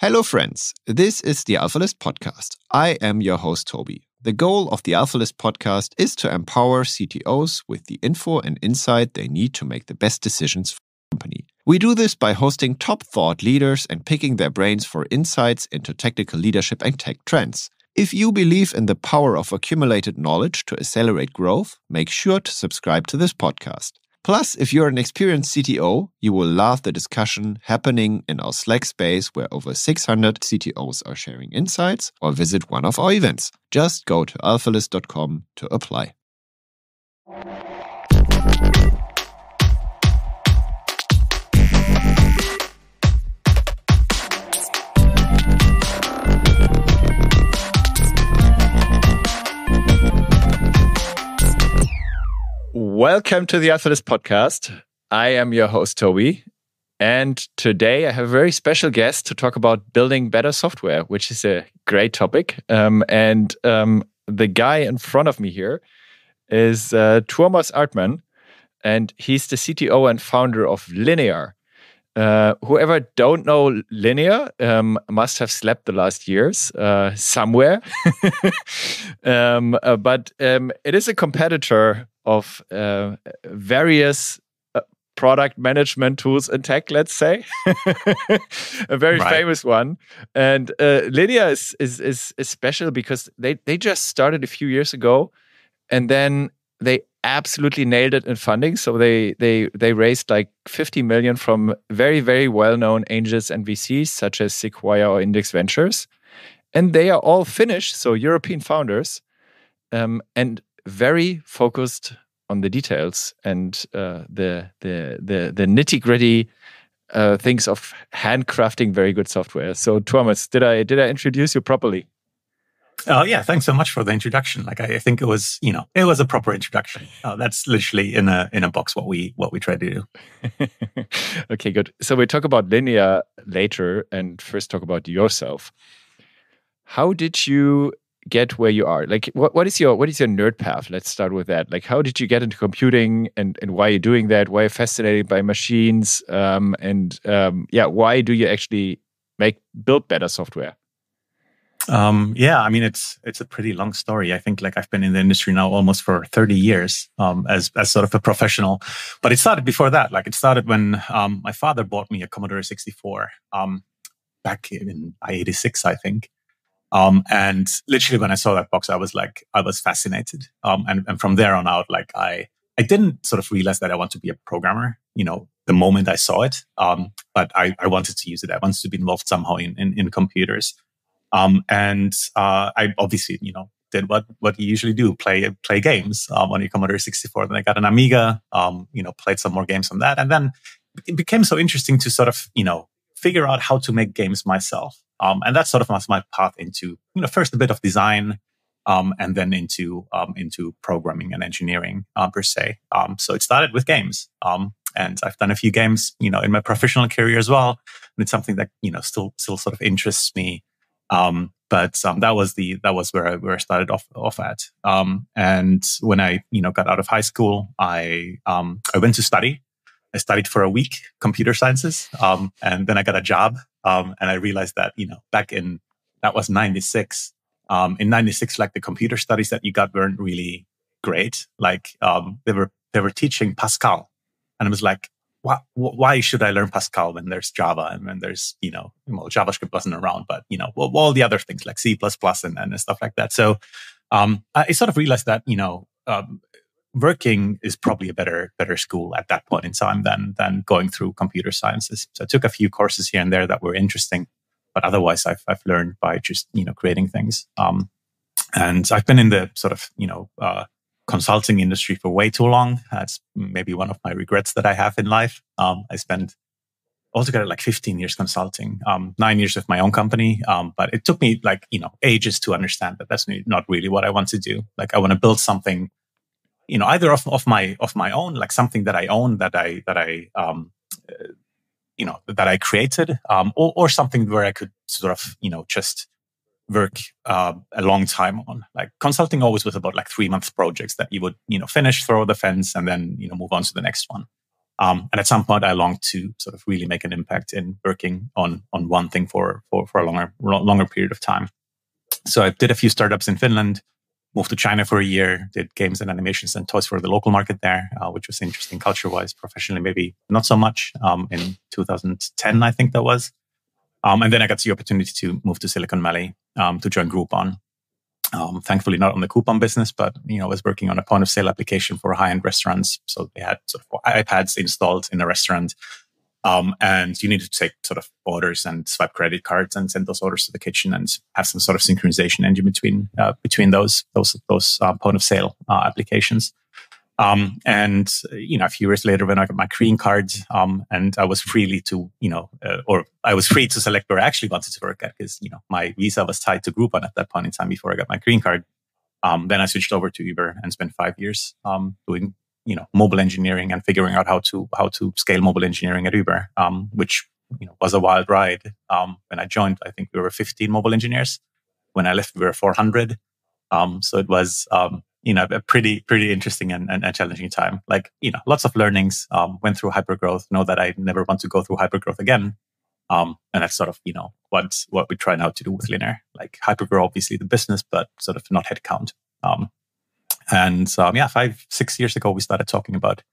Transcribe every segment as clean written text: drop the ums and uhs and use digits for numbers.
Hello, friends. This is the AlphaList podcast. I am your host, Toby. The goal of the AlphaList podcast is to empower CTOs with the info and insight they need to make the best decisions for the company. We do this by hosting top thought leaders and picking their brains for insights into technical leadership and tech trends. If you believe in the power of accumulated knowledge to accelerate growth, make sure to subscribe to this podcast. Plus, if you're an experienced CTO, you will love the discussion happening in our Slack space where over 600 CTOs are sharing insights, or visit one of our events. Just go to alphalist.com to apply. Welcome to the AlphaList podcast. I am your host, Toby. And today I have a very special guest to talk about building better software, which is a great topic. The guy in front of me here is Tuomas Artman, and he's the CTO and founder of Linear. Whoever don't know Linear must have slept the last years somewhere. But it is a competitor of various product management tools and tech, let's say. A very famous one. And Linear is special because they just started a few years ago, and then they absolutely nailed it in funding. So they raised like 50 million from very, very well-known angels and VCs such as Sequoia or Index Ventures. And they are all Finnish, so European founders, and very focused on the details and the nitty-gritty things of handcrafting very good software. So Tuomas, did I introduce you properly? Oh yeah, thanks so much for the introduction. Like I think it was a proper introduction. That's literally in a box what we try to do. Okay, good. So we talk about Linear later, and first talk about yourself. How did you get where you are? Like what is your nerd path? Let's start with that. Like how did you get into computing, and why are you doing that? Why are you fascinated by machines? Why do you actually build better software? I mean, it's a pretty long story. I think like I've been in the industry now almost for 30 years, as sort of a professional, but it started before that. Like it started when, my father bought me a Commodore 64, back in 86, I think. And literally when I saw that box, I was fascinated. And from there on out, like I didn't sort of realize that I want to be a programmer, the moment I saw it. But I wanted to use it. I wanted to be involved somehow in computers. I obviously, did what you usually do, play games, on your Commodore 64. Then I got an Amiga, played some more games on that. And then it became so interesting to sort of, figure out how to make games myself. And that sort of was my path into, first a bit of design, and then into programming and engineering, per se. So it started with games. And I've done a few games, in my professional career as well. And it's something that, still sort of interests me. But that was where I started off at. And when I, got out of high school, I went to study. I studied for a week, computer sciences. And then I got a job. And I realized that, that was 96. In 96, like the computer studies that you got weren't really great. Like, they were teaching Pascal. And I was like, why should I learn Pascal when there's Java and when there's, JavaScript wasn't around, but, all the other things like C++ and stuff like that. So, I sort of realized that, working is probably a better school at that point in time than going through computer sciences. So I took a few courses here and there that were interesting, but otherwise I've learned by just, creating things. And I've been in the sort of, consulting industry for way too long. That's maybe one of my regrets that I have in life. I spent altogether like 15 years consulting, 9 years with my own company. But it took me like, ages to understand that that's not really what I want to do. Like I want to build something, either of my own, like something that I own, that I created, or something where I could sort of, just work a long time on. Like consulting always was about like 3 month projects that you would, finish, throw the fence, and then, move on to the next one. And at some point, I longed to sort of really make an impact in working on one thing for a longer period of time. So I did a few startups in Finland, moved to China for a year, did games and animations and toys for the local market there, which was interesting culture-wise. Professionally, maybe not so much. In 2010, I think that was. And then I got the opportunity to move to Silicon Valley to join Groupon. Thankfully, not on the coupon business, but I was working on a point of sale application for high-end restaurants. So they had sort of iPads installed in a restaurant, and you needed to take sort of orders and swipe credit cards and send those orders to the kitchen and have some sort of synchronization engine between those point of sale applications. And a few years later, when I got my green card, and I was free to select where I actually wanted to work at, because my visa was tied to Groupon at that point in time before I got my green card. Then I switched over to Uber and spent 5 years doing mobile engineering and figuring out how to scale mobile engineering at Uber, which was a wild ride. When I joined, I think we were 15 mobile engineers. When I left, we were 400. So it was a pretty interesting and challenging time. Like lots of learnings. Went through hypergrowth. Know that I never want to go through hypergrowth again. And that's sort of what we try now to do with Linear. Like hypergrow, obviously the business, but sort of not headcount. 5-6 years ago, we started talking about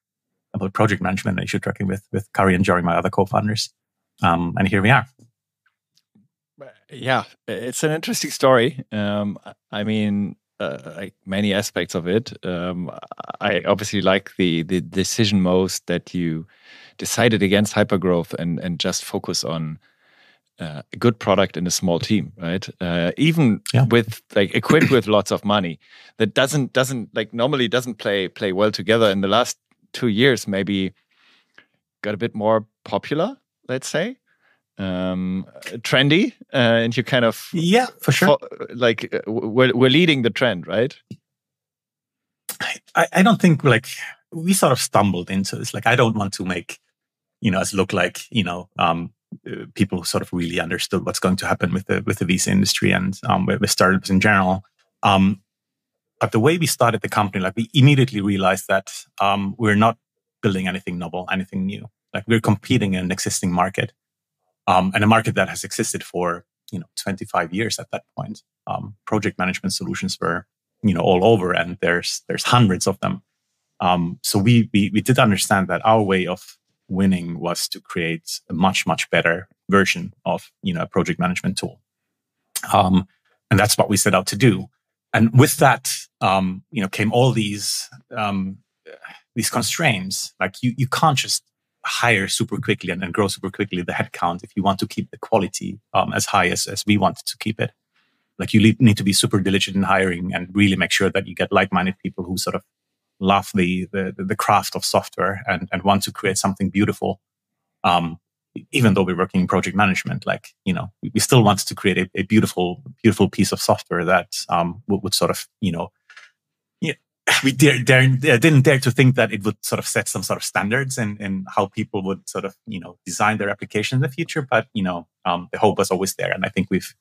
project management and issue tracking with Kari and Jory, my other co-founders. And here we are. Yeah, it's an interesting story. Like many aspects of it. I obviously like the decision most that you decided against hypergrowth and just focus on a good product in a small team, right? With like equipped with lots of money, that doesn't like normally doesn't play well together. In the last 2 years, maybe got a bit more popular, let's say, trendy, and you kind of for sure. We're leading the trend, right? I don't think we sort of stumbled into this. Like I don't want to make us look like people who sort of really understood what's going to happen with the visa industry and with startups in general. But the way we started the company, like we immediately realized that we're not building anything novel, anything new. Like we're competing in an existing market, and a market that has existed for 25 years at that point. Project management solutions were all over, and there's hundreds of them. So we did understand that our way of winning was to create a much better version of a project management tool, and that's what we set out to do. And with that, came all these constraints. Like you can't just hire super quickly and grow super quickly the headcount if you want to keep the quality as high as we wanted to keep it. Like you need to be super diligent in hiring and really make sure that you get like-minded people who sort of love the craft of software and want to create something beautiful. Even though we're working in project management, we still wanted to create a beautiful piece of software that would sort of, we didn't dare to think that it would sort of set some sort of standards in how people would sort of, design their application in the future. But, the hope was always there. And I think we've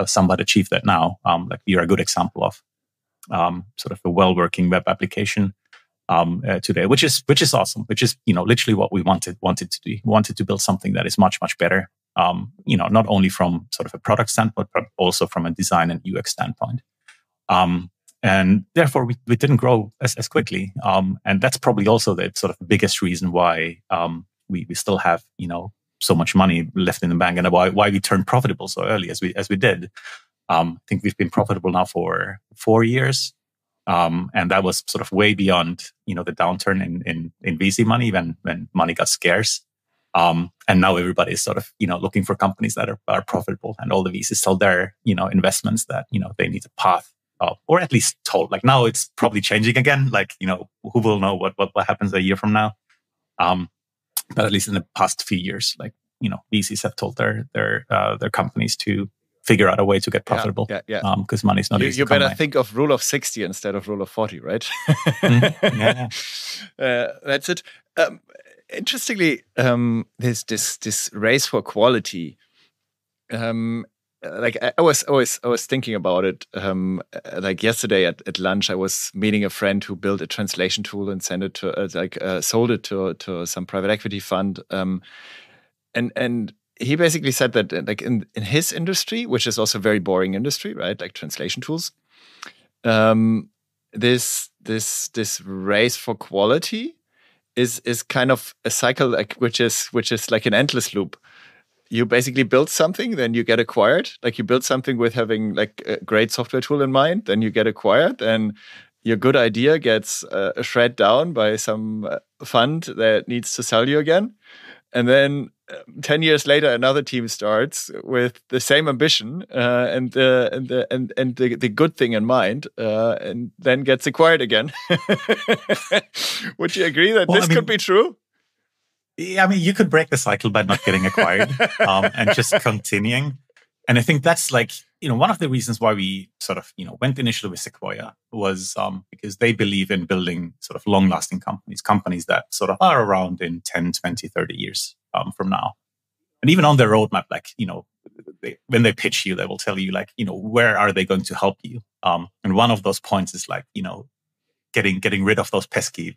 somewhat achieved that now. Like you're a good example of sort of a well-working web application today, which is awesome, which is, literally what we wanted to do. We wanted to build something that is much better, not only from sort of a product standpoint, but also from a design and UX standpoint. And therefore we didn't grow as quickly. And that's probably also the sort of biggest reason why we still have, so much money left in the bank, and why we turned profitable so early as we did. I think we've been profitable now for 4 years. And that was sort of way beyond, the downturn in VC money when money got scarce. And now everybody is sort of, looking for companies that are profitable, and all the VCs sell their, investments that, they need a path of, or at least told. Like now it's probably changing again. Like, who will know what happens a year from now? But at least in the past few years, VCs have told their companies to figure out a way to get profitable. Because money's not easy. You better think of rule of 60 instead of rule of 40, right? That's it. Interestingly, this race for quality. like I was thinking about it. Like yesterday at lunch, I was meeting a friend who built a translation tool and sent it to sold it to some private equity fund. And he basically said that like in his industry, which is also a very boring industry, right? Like translation tools, this race for quality is kind of a cycle, like which is like an endless loop. You basically build something, then you get acquired. Like you build something with having like a great software tool in mind, then you get acquired, then your good idea gets shred down by some fund that needs to sell you again. And then 10 years later, another team starts with the same ambition and the good thing in mind, and then gets acquired again. Would you agree that this could be true? Yeah, I mean, you could break the cycle by not getting acquired and just continuing. And I think that's like, one of the reasons why we sort of, went initially with Sequoia was because they believe in building sort of long-lasting companies that sort of are around in 10, 20, 30 years from now. And even on their roadmap, like, when they pitch you, they will tell you like, where are they going to help you? And one of those points is like, getting rid of those pesky,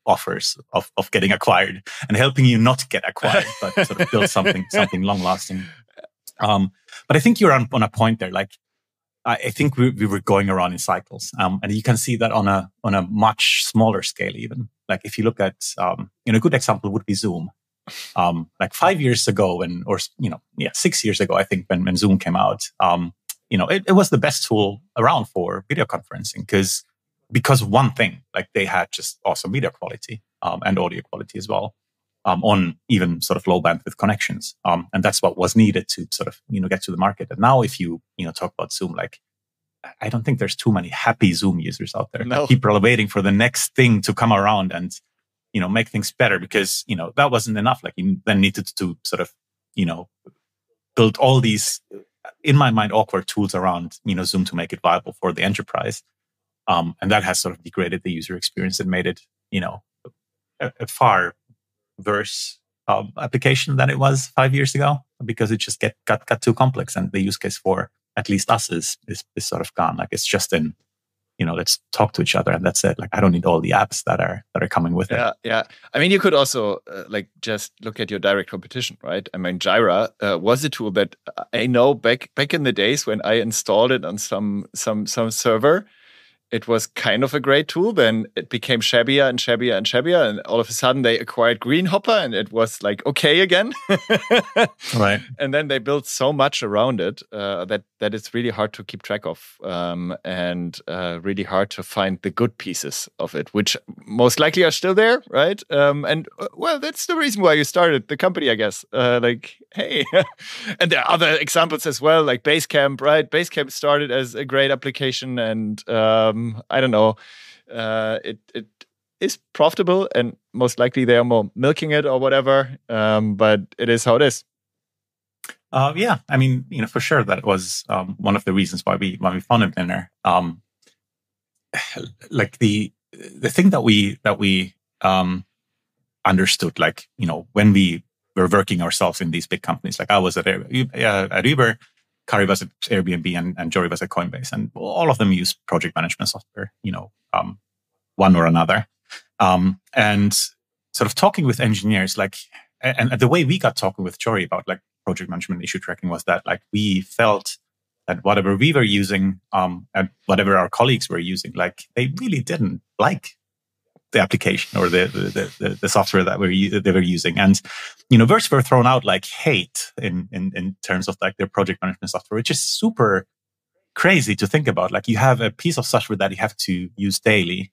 offers of getting acquired and helping you not get acquired, but sort of build something long lasting. But I think you're on a point there. Like, I think we were going around in cycles, and you can see that on a much smaller scale. Even like if you look at, a good example would be Zoom. Like 5 years ago, 6 years ago, I think when Zoom came out, it was the best tool around for video conferencing because one thing, like they had just awesome video quality and audio quality as well on even sort of low bandwidth connections. And that's what was needed to sort of, get to the market. And now if you, talk about Zoom, like I don't think there's too many happy Zoom users out there. No. People are waiting for the next thing to come around and, make things better because, that wasn't enough. Like you then needed to sort of, build all these, in my mind, awkward tools around, Zoom to make it viable for the enterprise. And that has sort of degraded the user experience and made it, a far worse application than it was 5 years ago because it just got too complex, and the use case for at least us is sort of gone. Like it's just in, let's talk to each other and that's it. Like I don't need all the apps that are coming with it. Yeah. I mean, you could also just look at your direct competition, right? I mean, Jira was a tool that I know back in the days when I installed it on some server. It was kind of a great tool. Then it became shabbier and shabbier and shabbier. And all of a sudden they acquired Greenhopper and it was like, okay again. Right. And then they built so much around it that it's really hard to keep track of and really hard to find the good pieces of it, which most likely are still there, right? Well, that's the reason why you started the company, I guess. Hey. And there are other examples as well, like Basecamp, right? Basecamp started as a great application and I don't know. It is profitable, and most likely they are more milking it or whatever. But it is how it is. Yeah, I mean, for sure that was one of the reasons why we founded Linear. Like the thing that we understood, like when we were working ourselves in these big companies, like I was at Uber. Kari was at Airbnb and Jory was at Coinbase, and all of them use project management software, one or another. And sort of talking with engineers, like, and the way we got talking with Jory about like project management issue tracking was that like we felt that whatever we were using and whatever our colleagues were using, like they really didn't like the application or the software that they were using. And, words were thrown out like hate in terms of like their project management software, which is super crazy to think about. Like you have a piece of software that you have to use daily.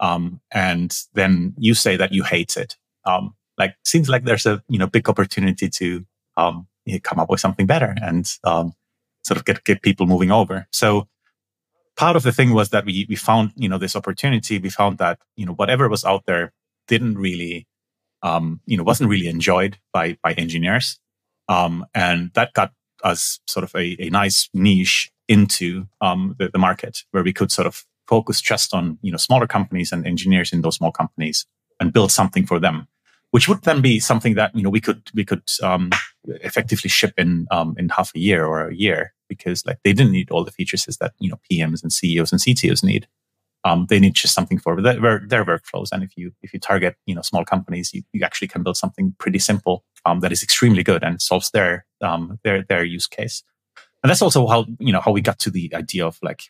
And then you say that you hate it. Like seems like there's a, big opportunity to come up with something better and sort of get people moving over. So part of the thing was that we found, this opportunity. We found that, whatever was out there didn't really, wasn't really enjoyed by engineers. And that got us sort of a nice niche into the market where we could sort of focus just on, smaller companies and engineers in those small companies and build something for them, which would then be something that, we could effectively ship in half a year or a year. because like they didn't need all the features that PMs and CEOs and CTOs need. They need just something for their workflows. And if you target small companies, you actually can build something pretty simple that is extremely good and solves their use case. And that's also how we got to the idea of like,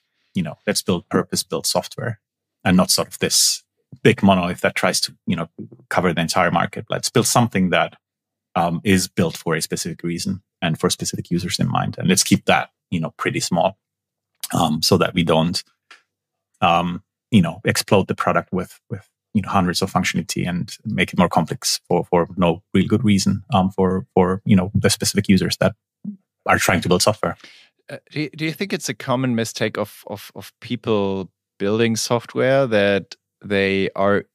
let's build purpose-built software and not sort of this big monolith that tries to cover the entire market. Let's build something that is built for a specific reason and for specific users in mind, and let's keep that pretty small, so that we don't explode the product with hundreds of functionality and make it more complex for no real good reason for the specific users that are trying to build software. Do you think it's a common mistake of people building software that they are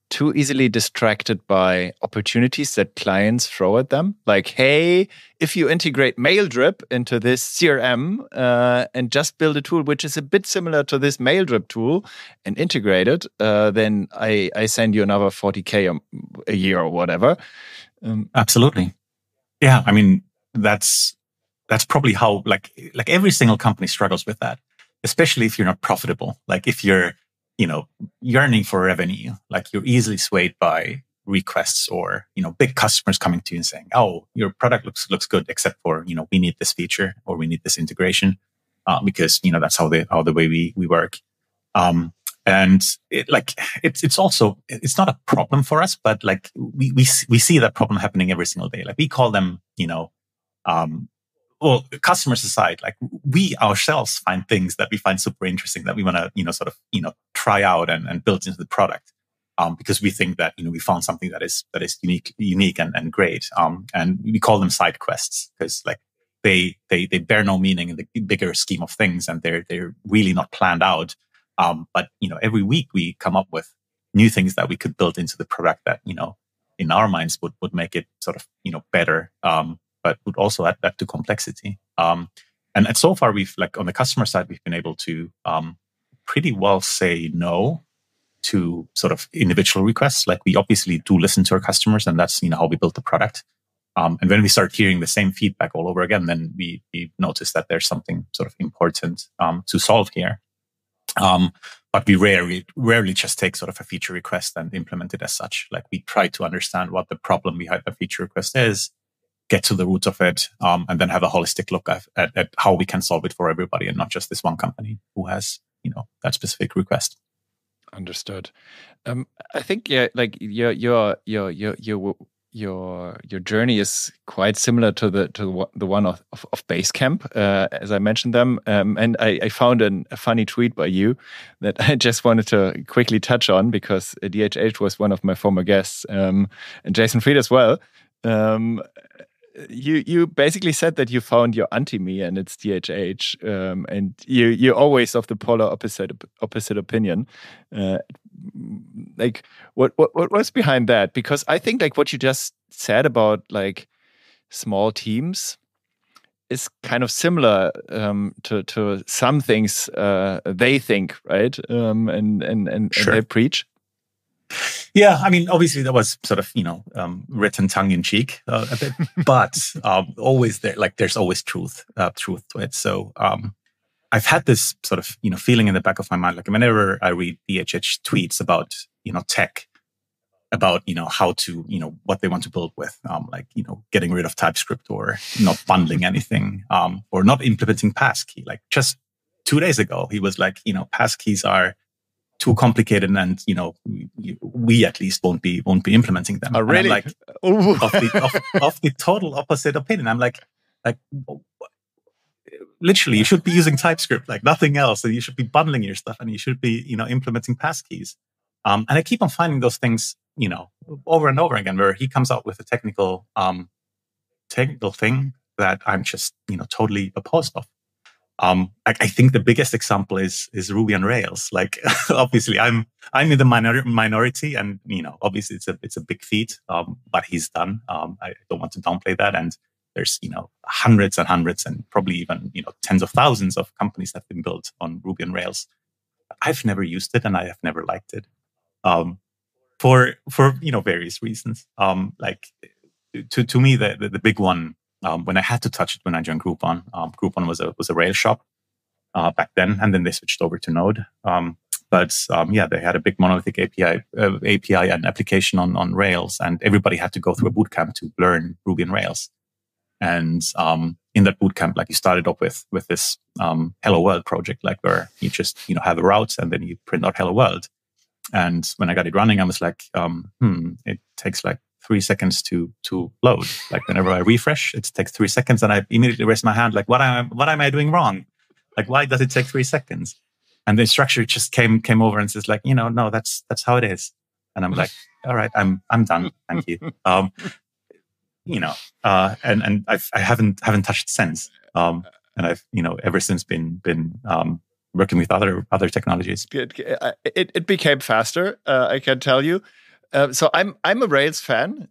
too easily distracted by opportunities that clients throw at them? Like, hey, if you integrate mail drip into this CRM and just build a tool which is a bit similar to this mail drip tool and integrate it, then I send you another 40K a year or whatever. Absolutely. Yeah, I mean, that's probably how like every single company struggles with that, especially if you're not profitable. Like if you're yearning for revenue, like you're easily swayed by requests or big customers coming to you and saying, "Oh, your product looks good, except for we need this feature or we need this integration," because that's how the way we work. And it's also not a problem for us, but like we see that problem happening every single day. Like we call them well, customers aside, like we ourselves find things that we find super interesting that we want to, try out and build into the product, because we think that, we found something that is unique and great. And we call them side quests because like they bear no meaning in the bigger scheme of things, and they're really not planned out. But every week we come up with new things that we could build into the product that, in our minds would make it sort of, better. But would also add that to complexity. And so far, we've like on the customer side, we've been able to pretty well say no to sort of individual requests. Like we obviously do listen to our customers, and that's how we build the product. And when we start hearing the same feedback all over again, then we notice that there's something sort of important to solve here. But we rarely just take sort of a feature request and implement it as such. Like we try to understand what the problem behind the feature request is, get to the root of it, and then have a holistic look at how we can solve it for everybody and not just this one company who has, that specific request. Understood. I think like your journey is quite similar to the one of Basecamp, as I mentioned them. And I found a funny tweet by you that I just wanted to quickly touch on because DHH was one of my former guests, and Jason Fried as well. You basically said that you found your anti-me and it's DHH, and you're always of the polar opposite opinion. Like what was behind that? Because I think like what you just said about like small teams is kind of similar to some things they think, right? And Sure. they preach. Yeah, I mean, obviously that was sort of written tongue in cheek a bit, but always there's always truth to it. So I've had this sort of feeling in the back of my mind, like whenever I read DHH tweets about tech, about how to what they want to build with, like getting rid of TypeScript or not bundling anything, or not implementing passkey. Like just 2 days ago, he was like, passkeys are too complicated, and we at least won't be implementing them. Oh, really? Like of the total opposite opinion. I'm like literally, you should be using TypeScript like nothing else, and you should be bundling your stuff, and you should be implementing passkeys. And I keep on finding those things over and over again, where he comes out with a technical thing that I'm just totally opposed of. I think the biggest example is Ruby on Rails. Like, obviously, I'm in the minority, and obviously it's a big feat. But he's done. I don't want to downplay that. And there's hundreds and hundreds, and probably even tens of thousands of companies that have been built on Ruby on Rails. I've never used it, and I have never liked it. For various reasons. Like to me, the big one when I had to touch it when I joined Groupon. Groupon was a Rails shop back then, and then they switched over to Node. But they had a big monolithic API and application on Rails, and everybody had to go through a bootcamp to learn Ruby and Rails. And in that bootcamp, like you started off with this Hello World project, like where you just have a route and then you print out Hello World. And when I got it running, I was like, it takes like 3 seconds to load. Like whenever I refresh, it takes 3 seconds, and I immediately raise my hand, like, what am I doing wrong? Like, why does it take 3 seconds? And the instructor just came over and says, like, no, that's how it is. And I'm like, all right, I'm done, thank you. And I haven't touched it since. And I've ever since been working with other technologies. It became faster, I can tell you. So I'm a Rails fan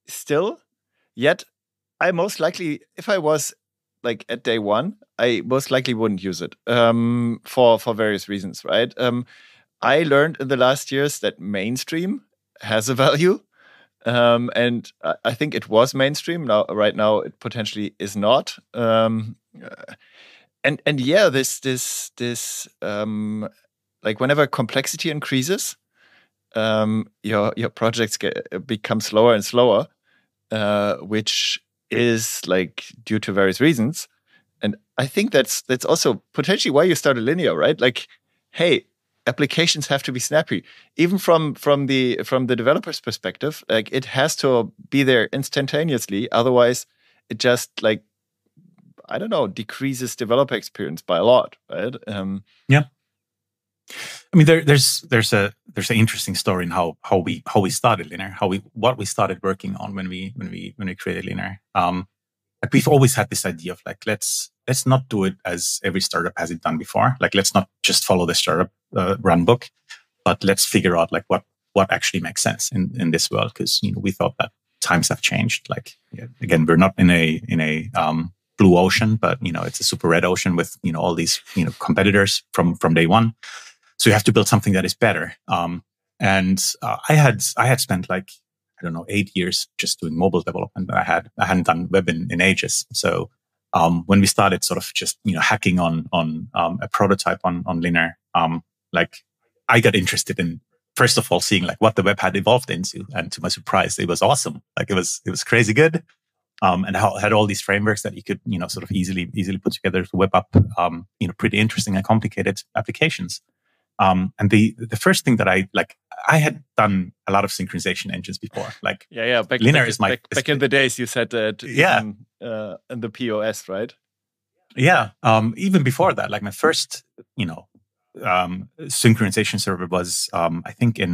still. Yet I most likely, if I was like at day one, I most likely wouldn't use it for various reasons, right? I learned in the last years that mainstream has a value. And I think it was mainstream. Right now, it potentially is not. And yeah, this like whenever complexity increases, your projects become slower and slower, which is like due to various reasons. And I think that's also potentially why you started Linear, right? Like, hey, applications have to be snappy, even from the developer's perspective. Like, it has to be there instantaneously. Otherwise, it just like, I don't know, decreases developer experience by a lot, right? Yeah. I mean, there's an interesting story in how we started Linear, what we started working on when we created Linear. Like we've always had this idea of like, let's not do it as every startup has it done before. Like, let's not just follow the startup run book, but let's figure out like what actually makes sense in this world. Because we thought that times have changed. Like, again, we're not in a blue ocean, but it's a super red ocean with all these competitors from day one. So you have to build something that is better. And I had spent like, I don't know, 8 years just doing mobile development. I hadn't done web in ages. So when we started sort of just hacking on a prototype on Linear, like I got interested in, first of all, seeing like what the web had evolved into, and to my surprise, it was awesome. Like it was crazy good, and had all these frameworks that you could sort of easily put together to web up pretty interesting and complicated applications. And the first thing that I had done a lot of synchronization engines before. Like Linear is my back in the days. You said that in the POS, right? Yeah. Even before that, like my first synchronization server was I think it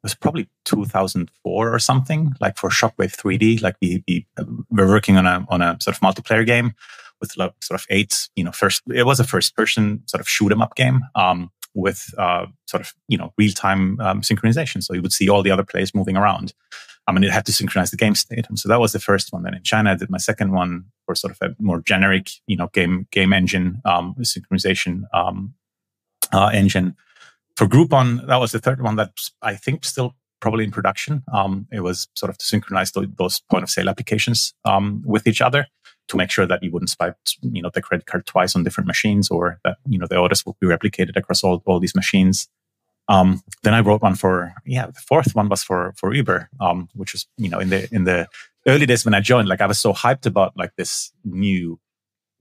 was probably 2004 or something. Like for Shockwave 3D, like we were working on a sort of multiplayer game with sort of 8. It was a first person sort of shoot 'em up game. With sort of real time synchronization, so you would see all the other players moving around. And it had to synchronize the game state. And so that was the first one. Then in China, I did my second one for sort of a more generic, game engine synchronization engine. For Groupon, that was the third one that I think still probably in production. It was sort of to synchronize those point of sale applications with each other, to make sure that you wouldn't swipe, the credit card twice on different machines, or that, the orders will be replicated across all these machines. Then I wrote one for, the fourth one was for Uber, which was, in the early days when I joined, like I was so hyped about like this new,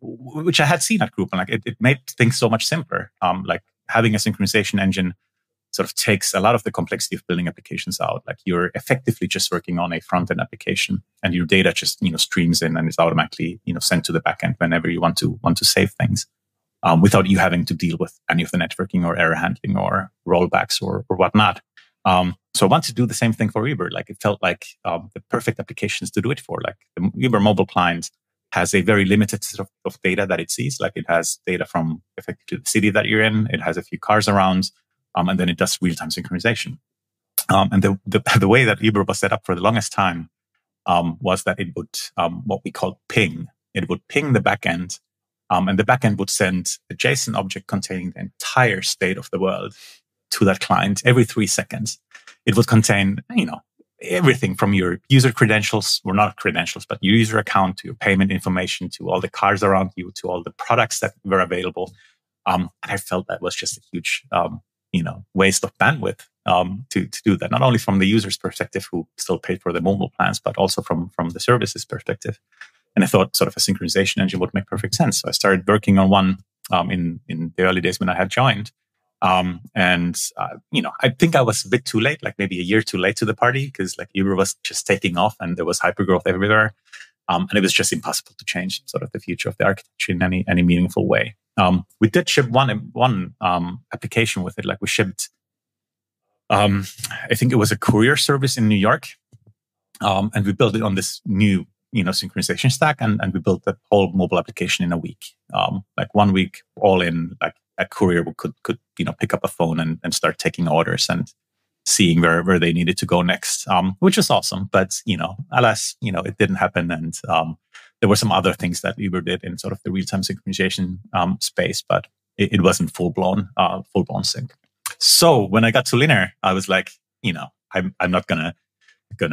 which I had seen at Groupon, like it made things so much simpler. Like having a synchronization engine sort of takes a lot of the complexity of building applications out. Like you're effectively just working on a front-end application, and your data just streams in and is automatically sent to the backend whenever you want to save things, without you having to deal with any of the networking or error handling or rollbacks or whatnot. So I want to do the same thing for Uber. Like it felt like the perfect applications to do it for. Like the Uber mobile client has a very limited set of data that it sees. Like it has data from effectively the city that you're in. It has a few cars around. And then it does real-time synchronization. And the way that Uber was set up for the longest time was that it would, what we call ping. It would ping the backend, and the backend would send a JSON object containing the entire state of the world to that client every 3 seconds. It would contain, everything from your user credentials, or not credentials, but your user account, to your payment information, to all the cars around you, to all the products that were available. And I felt that was just a huge, waste of bandwidth to do that. Not only from the user's perspective, who still paid for the mobile plans, but also from the services perspective. And I thought sort of a synchronization engine would make perfect sense. So I started working on one in the early days when I had joined. I think I was a bit too late, like maybe a year too late to the party, because like Uber was just taking off and there was hypergrowth everywhere. And it was just impossible to change sort of the future of the architecture in any meaningful way. We did ship one application with it. Like we shipped, I think it was a courier service in New York. And we built it on this new, synchronization stack. And we built the whole mobile application in a week. Like 1 week all in, like a courier could pick up a phone and start taking orders and seeing where they needed to go next, which was awesome. But, alas, it didn't happen. And there were some other things that Uber did in sort of the real-time synchronization space, but it wasn't full-blown sync. So when I got to Linear, I was like, I'm not gonna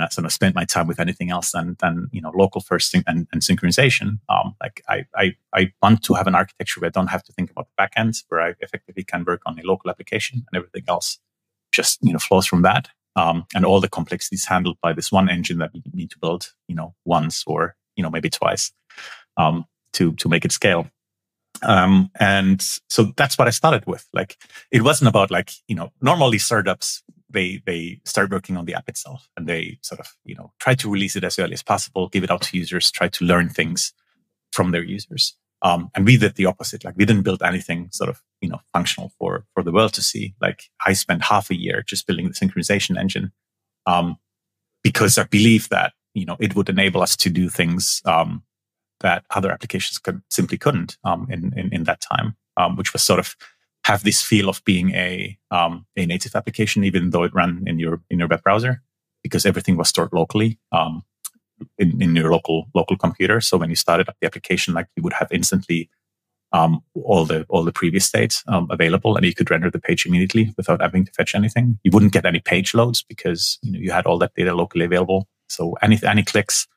sort of spend my time with anything else than local first and synchronization. I want to have an architecture where I don't have to think about the backend, where I effectively can work on a local application and everything else just flows from that. And all the complexities handled by this one engine that you need to build once or maybe twice to make it scale. And so that's what I started with. Like, it wasn't about normally startups, they start working on the app itself and they sort of, try to release it as early as possible, give it out to users, try to learn things from their users. And we did the opposite. Like, we didn't build anything sort of, functional for the world to see. Like, I spent half a year just building the synchronization engine, because I believe that, it would enable us to do things, that other applications simply couldn't, in that time, which was sort of have this feel of being a native application, even though it ran in your web browser, because everything was stored locally, in your local computer. So when you started up the application, like, you would have instantly all the previous states available, and you could render the page immediately without having to fetch anything. You wouldn't get any page loads because you had all that data locally available. So any clicks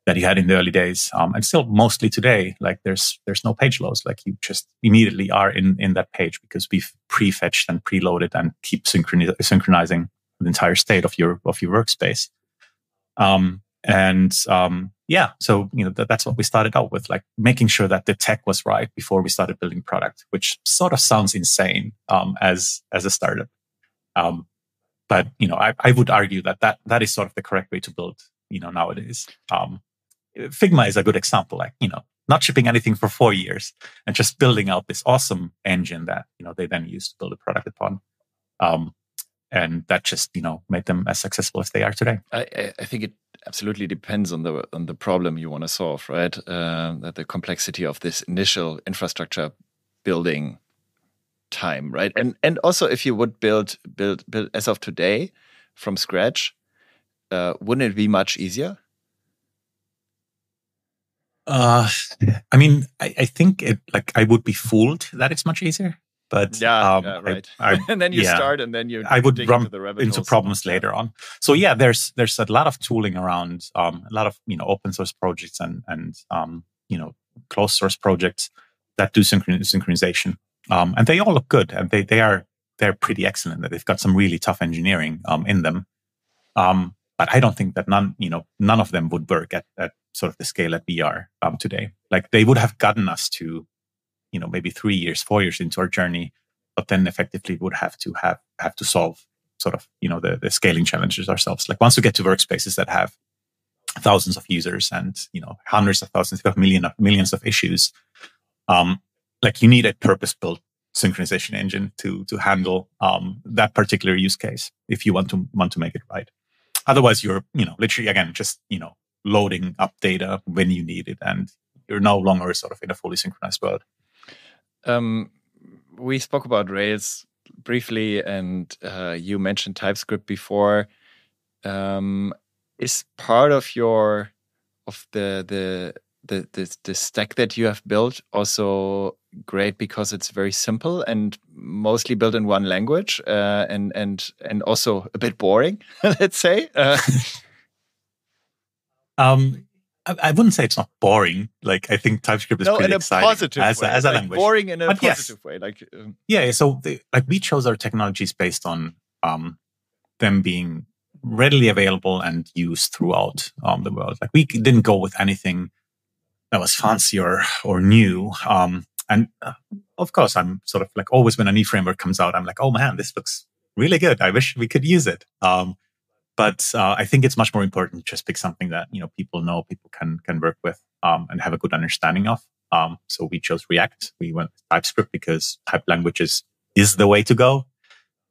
that you had in the early days, and still mostly today, like there's no page loads. Like, you just immediately are in that page because we've prefetched and preloaded and keep synchronizing the entire state of your workspace. So that's what we started out with, like making sure that the tech was right before we started building product, which sort of sounds insane as a startup. But I would argue that is sort of the correct way to build nowadays. Figma is a good example, like, not shipping anything for 4 years and just building out this awesome engine that, they then use to build a product upon. And that just, made them as successful as they are today. I think it absolutely depends on the problem you want to solve, right? That the complexity of this initial infrastructure building time, right? And also, if you would build as of today from scratch, wouldn't it be much easier? I think I would be fooled that it's much easier, but right. And then you start, and then I would run into problems later on. So there's a lot of tooling around, a lot of open source projects and closed source projects that do synchronization, and they all look good, and they're pretty excellent. They've got some really tough engineering in them. But I don't think that none of them would work at sort of the scale that we are today. Like, they would have gotten us to, maybe 3 years, 4 years into our journey, but then effectively would have to solve sort of, the scaling challenges ourselves. Like, once we get to workspaces that have thousands of users and, hundreds of thousands, if not millions of issues, like, you need a purpose-built synchronization engine to handle that particular use case if you want to make it right. Otherwise, you're, literally, again, just, loading up data when you need it, and you're no longer sort of in a fully synchronized world. We spoke about Rails briefly, and you mentioned TypeScript before. Is part of the the stack that you have built also great because it's very simple and mostly built in one language, and also a bit boring, let's say. I wouldn't say it's not boring. Like, I think TypeScript is pretty exciting as a language. Boring in a positive way. So we chose our technologies based on them being readily available and used throughout the world. Like, we didn't go with anything that was fancy or new. Of course, I'm sort of like, always when a new framework comes out, I'm like, oh man, this looks really good. I wish we could use it. But I think it's much more important to just pick something that, people know, people can work with, and have a good understanding of. So we chose React. We went with TypeScript because type languages is the way to go,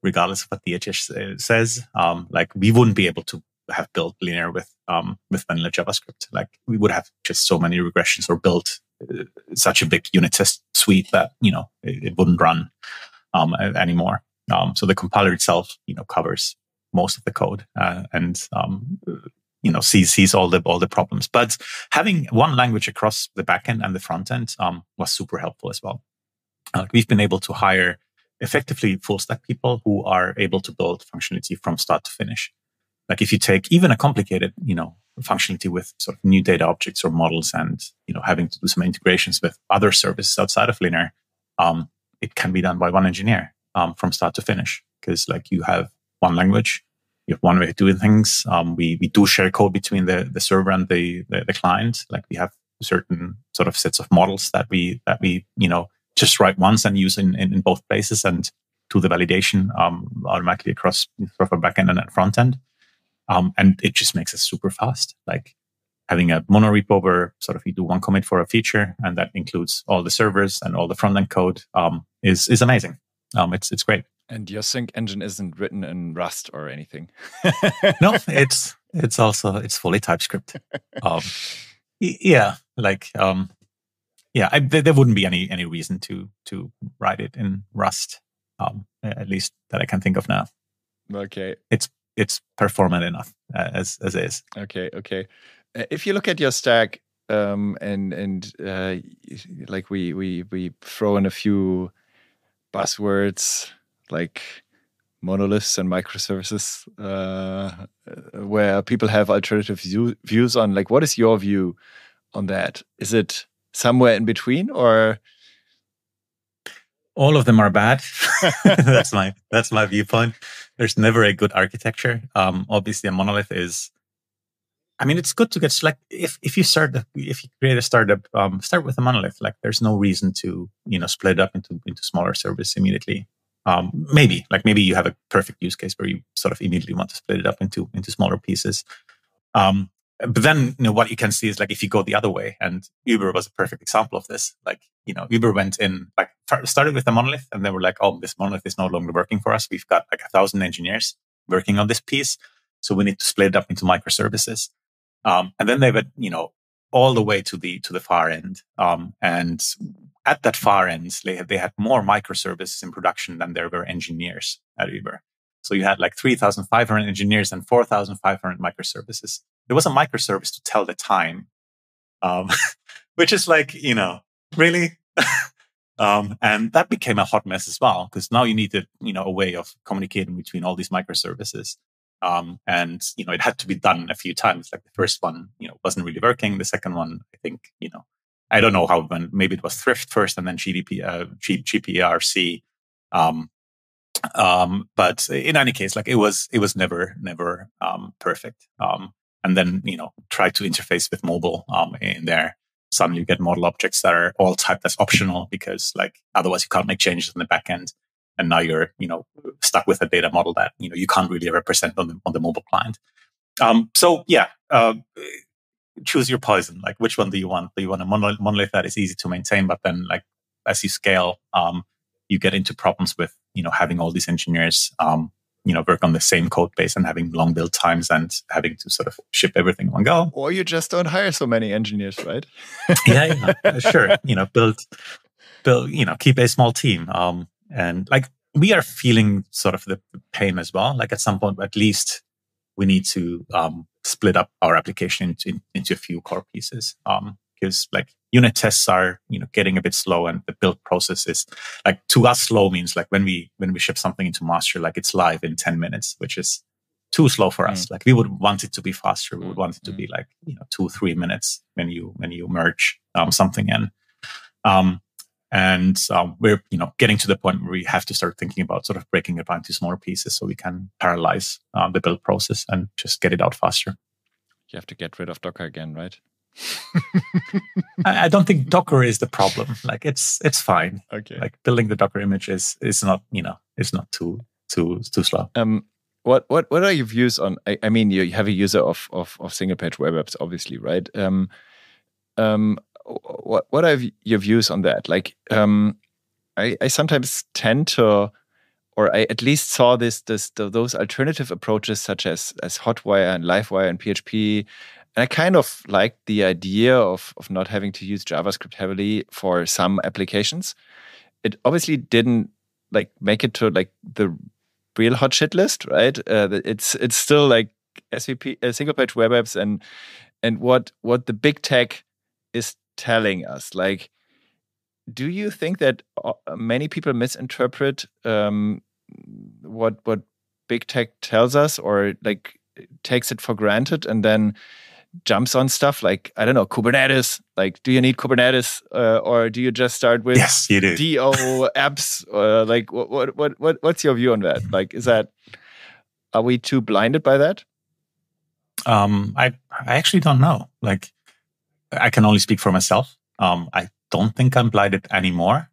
regardless of what DHH says. Like, we wouldn't be able to have built Linear with vanilla JavaScript. Like, we would have just so many regressions or built such a big unit test suite that, it wouldn't run anymore. So the compiler itself, covers most of the code and sees all the problems. But having one language across the backend and the front end was super helpful as well. We've been able to hire effectively full stack people who are able to build functionality from start to finish. Like, if you take even a complicated, functionality with sort of new data objects or models and, having to do some integrations with other services outside of Linear, it can be done by one engineer from start to finish. Because, like, you have one language, you have one way of doing things. We do share code between the server and the client. Like, we have certain sort of sets of models that we just write once and use in both places and do the validation automatically across sort of a backend and a front end. And it just makes it super fast. Like, having a monorepo where sort of you do one commit for a feature and that includes all the servers and all the front end code is amazing. It's great. And your sync engine isn't written in Rust or anything. No, it's fully TypeScript. There wouldn't be any reason to write it in Rust, at least that I can think of now. Okay, it's performant enough as is. Okay. If you look at your stack, and like we throw in a few buzzwords like monoliths and microservices, where people have alternative views on. Like, what is your view on that? Is it somewhere in between, or all of them are bad? That's my viewpoint. There's never a good architecture. Obviously, a monolith is. I mean, it's good to get like if you create a startup, start with a monolith. Like, there's no reason to split it up into smaller services immediately. Maybe you have a perfect use case where you sort of immediately want to split it up into smaller pieces. But then, what you can see is, like, if you go the other way, and Uber was a perfect example of this. Like, Uber went in, like, started with a monolith, and they were like, oh, this monolith is no longer working for us. We've got like 1,000 engineers working on this piece, so we need to split it up into microservices. And then they went, all the way to the far end. And at that far end, they had more microservices in production than there were engineers at Uber. So you had like 3,500 engineers and 4,500 microservices. There was a microservice to tell the time, which is like, really? And that became a hot mess as well, because now you needed, a way of communicating between all these microservices. And, it had to be done a few times. Like, the first one, wasn't really working. The second one, I think, I don't know how it went. Maybe it was Thrift first and then GPRC. But in any case, like, it was never perfect. And then, try to interface with mobile in there. Suddenly you get model objects that are all typed as optional because, like, otherwise you can't make changes in the backend. And now you're, stuck with a data model that, you can't really represent on the mobile client. Choose your poison. Like, which one do you want? Do you want a monolith that is easy to maintain, but then, like, as you scale, you get into problems with, having all these engineers, work on the same code base and having long build times and having to sort of ship everything in one go. Or you just don't hire so many engineers, right? Yeah, sure. Build, keep a small team. And, like, we are feeling sort of the pain as well. Like, at some point, at least we need to split up our application into a few core pieces. because like unit tests are, getting a bit slow, and the build process is like, to us, slow means like when we ship something into master, like it's live in 10 minutes, which is too slow for us. Like we would want it to be faster. We would want it to be like 2-3 minutes when you merge something in. And we're getting to the point where we have to start thinking about sort of breaking it down into smaller pieces so we can parallelize the build process and just get it out faster. You have to get rid of Docker again, right? I don't think Docker is the problem. Like it's fine. Okay. Like building the Docker image is not it's not too slow. What are your views on? I mean, you have a user of single page web apps, obviously, right? What are your views on that? Like, I sometimes tend to, or I at least saw those alternative approaches such as Hotwire and Livewire and PHP, and I kind of liked the idea of not having to use JavaScript heavily for some applications. It obviously didn't like make it to like the real hot shit list, right? It's still like SVP, single page web apps, and what the big tech is telling us. Like, do you think that many people misinterpret what big tech tells us, or like takes it for granted and then jumps on stuff like, I don't know, Kubernetes? Like, do you need Kubernetes, or do you just start with yes, you do. DO apps? Like, what's your view on that? Like, are we too blinded by that? I actually don't know. Like, I can only speak for myself. I don't think I'm blinded anymore.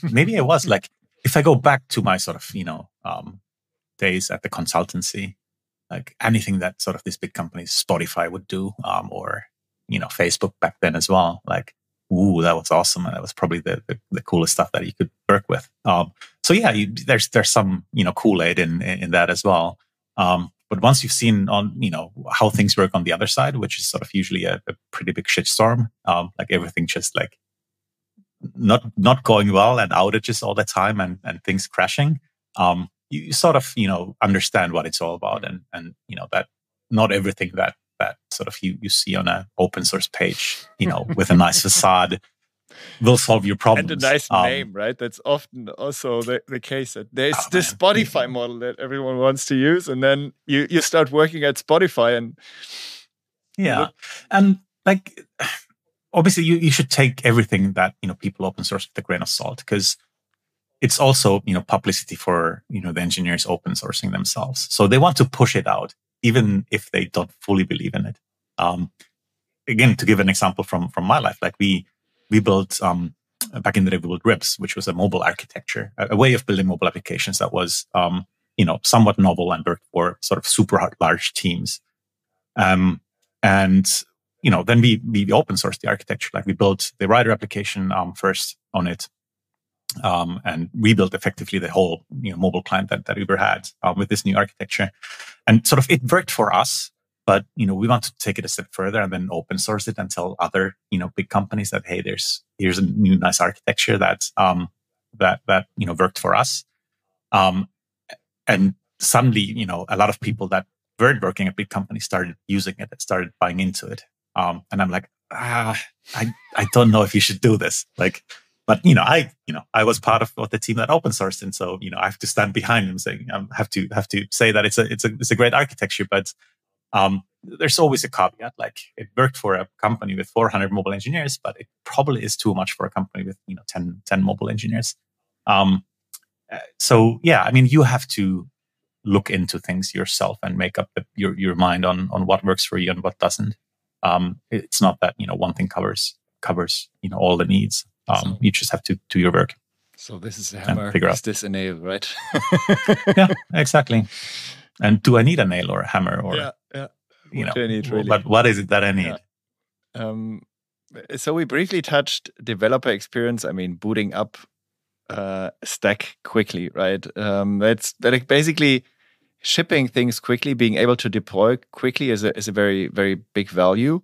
Maybe I was. Like, if I go back to my sort of, days at the consultancy, like anything that sort of these big companies, Spotify would do, or, Facebook back then as well. Like, ooh, that was awesome. And that was probably the coolest stuff that you could work with. So yeah, there's some, Kool-Aid in that as well. But once you've seen on, how things work on the other side, which is sort of usually a pretty big shitstorm, like everything just like not going well and outages all the time and things crashing, you sort of, understand what it's all about, and that not everything that sort of you see on an open source page, with a nice facade will solve your problems. And a nice name, right? That's often also the case. That there's this Spotify model that everyone wants to use, and then you start working at Spotify, and and like obviously you should take everything that people open source with a grain of salt, because it's also publicity for the engineers open sourcing themselves. So they want to push it out, even if they don't fully believe in it. Again, to give an example from my life, like we built back in the day, we built Ribs, which was a mobile architecture, a way of building mobile applications that was somewhat novel and worked for sort of super large teams. And then we open sourced the architecture. Like we built the rider application first on it, and rebuilt effectively the whole mobile client that Uber had with this new architecture. And sort of it worked for us. But, we want to take it a step further and then open source it and tell other, big companies that, hey, here's a new nice architecture that worked for us. And suddenly, a lot of people that weren't working at big companies started using it, started buying into it. And I'm like, I don't know if you should do this. Like, but, I was part of the team that open sourced. And so, I have to stand behind them saying, I have to say that it's a great architecture, but there's always a caveat. Like it worked for a company with 400 mobile engineers, but it probably is too much for a company with 10 mobile engineers. So yeah, I mean, you have to look into things yourself and make up your mind on what works for you and what doesn't. It's not that one thing covers all the needs. You just have to do your work. So this is a hammer. Is this a nail, right? Yeah, exactly. And do I need a nail or a hammer or yeah. What do I need, really? But what is it that I need? So we briefly touched developer experience. I mean, booting up stack quickly, right? That's like basically shipping things quickly, being able to deploy quickly is a very, very big value.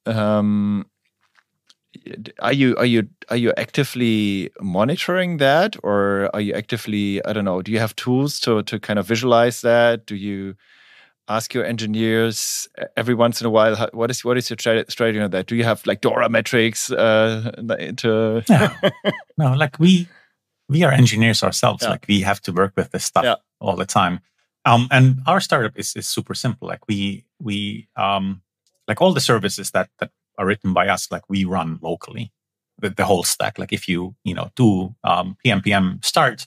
Are you actively monitoring that, or are you actively, I don't know, do you have tools to kind of visualize that? Do you ask your engineers every once in a while, what is your strategy on that? Do you have like DORA metrics into? No, like we are engineers ourselves. Like we have to work with this stuff all the time. And our startup is super simple. Like we like all the services that are written by us, like we run locally, the whole stack. Like if you do PM start,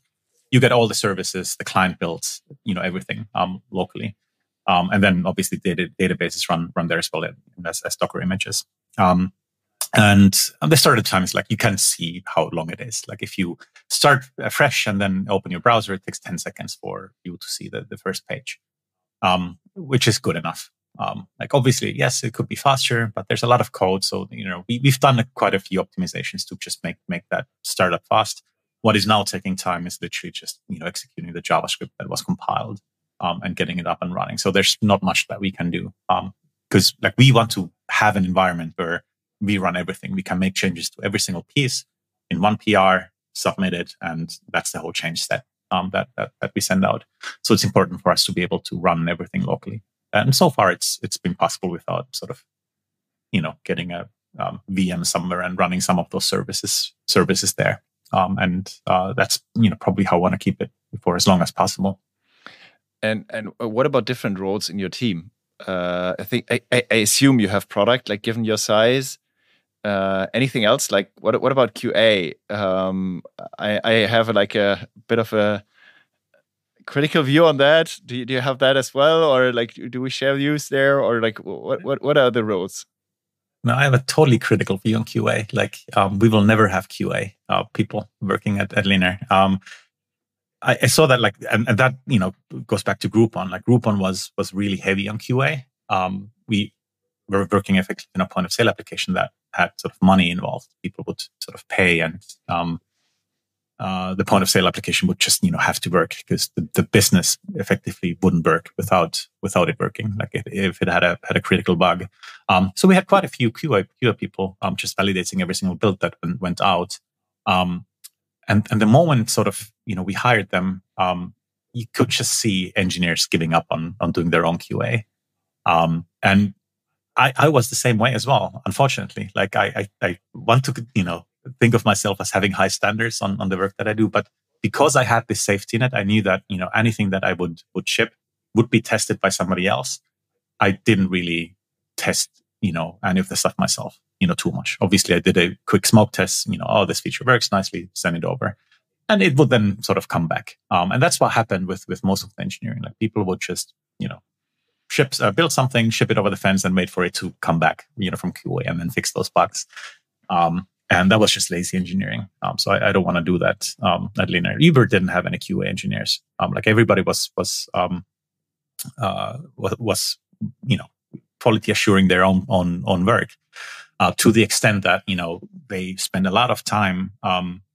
you get all the services, the client builds, everything locally. And then obviously databases run there as well as Docker images. And the startup time is like, you can see how long it is. Like if you start fresh and then open your browser, it takes 10 seconds for you to see the first page, which is good enough. Like obviously, yes, it could be faster, but there's a lot of code. So, we've done quite a few optimizations to just make that startup fast. What is now taking time is literally just, executing the JavaScript that was compiled and getting it up and running. So there's not much that we can do because like we want to have an environment where we run everything. We can make changes to every single piece in one PR, submit it, and that's the whole change set that we send out. So it's important for us to be able to run everything locally. And so far, it's been possible without sort of, getting a VM somewhere and running some of those services there. And that's probably how I want to keep it for as long as possible. And what about different roles in your team? I think I assume you have product, like given your size. Anything else? Like what about QA? I have like a bit of a critical view on that. Do you have that as well, or like do we share views there, or like what are the roles? No, I have a totally critical view on QA. Like we will never have QA people working at Linear. I saw that like, and that goes back to Groupon. Like Groupon was really heavy on QA. We were working effectively in a point of sale application that had sort of money involved. People would sort of pay, and the point of sale application would just have to work because the business effectively wouldn't work without it working. Like if it had a critical bug. So we had quite a few QA people just validating every single build that went out. And the moment sort of we hired them, you could just see engineers giving up on doing their own QA. And I was the same way as well, unfortunately. Like I want to, think of myself as having high standards on the work that I do. But because I had this safety net, I knew that, anything that I would ship would be tested by somebody else. I didn't really test, any of the stuff myself, too much. Obviously, I did a quick smoke test, this feature works nicely, send it over. And it would then sort of come back. And that's what happened with most of the engineering. Like people would just, build something, ship it over the fence, and wait for it to come back, from QA, and then fix those bugs. And that was just lazy engineering. So I don't want to do that at Linear. Uber didn't have any QA engineers. Like everybody was quality assuring their own work. To the extent that they spend a lot of time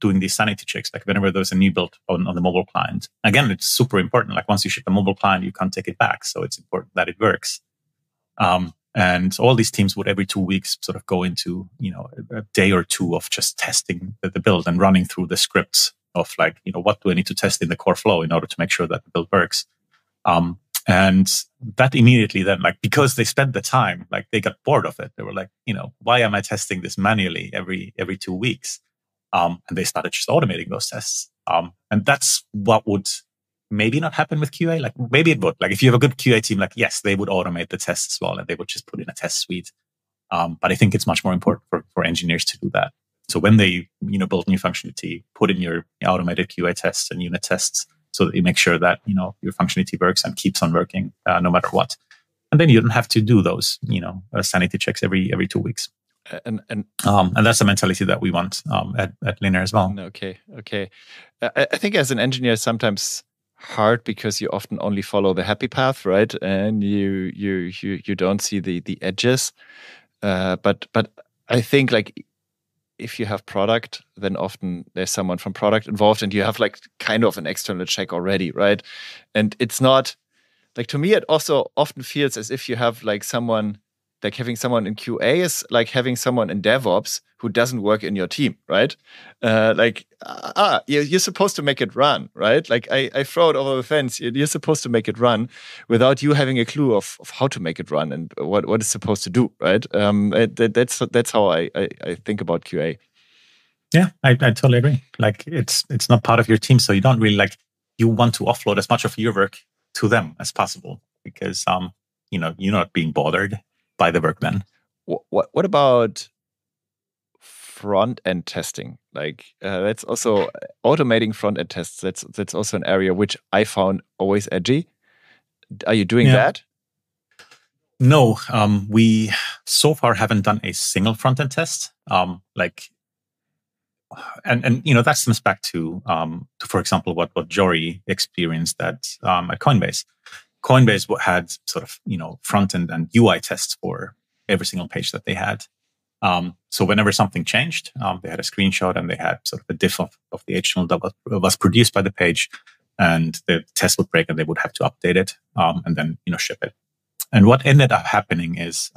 doing these sanity checks. Like whenever there's a new build on the mobile client, again, it's super important. Like once you ship a mobile client, you can't take it back, so it's important that it works. And all these teams would every 2 weeks sort of go into a day or two of just testing the build and running through the scripts of like what do I need to test in the core flow in order to make sure that the build works. And that immediately then, like, because they spent the time, like they got bored of it. They were like, why am I testing this manually every 2 weeks? And they started just automating those tests. And that's what would maybe not happen with QA. Like maybe it would. Like if you have a good QA team, like yes, they would automate the tests as well, and they would just put in a test suite. But I think it's much more important for engineers to do that. So when they build new functionality, put in your automated QA tests and unit tests, so that you make sure that your functionality works and keeps on working no matter what. And then you don't have to do those sanity checks every 2 weeks. And that's the mentality that we want at Linear as well. Okay. I think as an engineer, sometimes hard because you often only follow the happy path, right? And you don't see the edges. But I think like if you have product, then often there's someone from product involved, and you have like kind of an external check already, right? And it's not like, to me, it also often feels as if you have like someone like having someone in QA is like having someone in DevOps who doesn't work in your team, right? You're supposed to make it run, right? Like I throw it over the fence. You're supposed to make it run without you having a clue of how to make it run and what it's supposed to do, right? That's how I think about QA. Yeah, I totally agree. Like it's not part of your team, so you don't really you want to offload as much of your work to them as possible because you're not being bothered by the work then. What about front end testing? Like that's also automating front end tests. That's also an area which I found always edgy. Are you doing that? No, we so far haven't done a single front end test. And that stems back to for example, what Jory experienced at Coinbase. Coinbase had sort of front end and UI tests for every single page that they had. So whenever something changed, they had a screenshot and they had sort of a diff of the HTML that was produced by the page, and the test would break and they would have to update it and then ship it. And what ended up happening is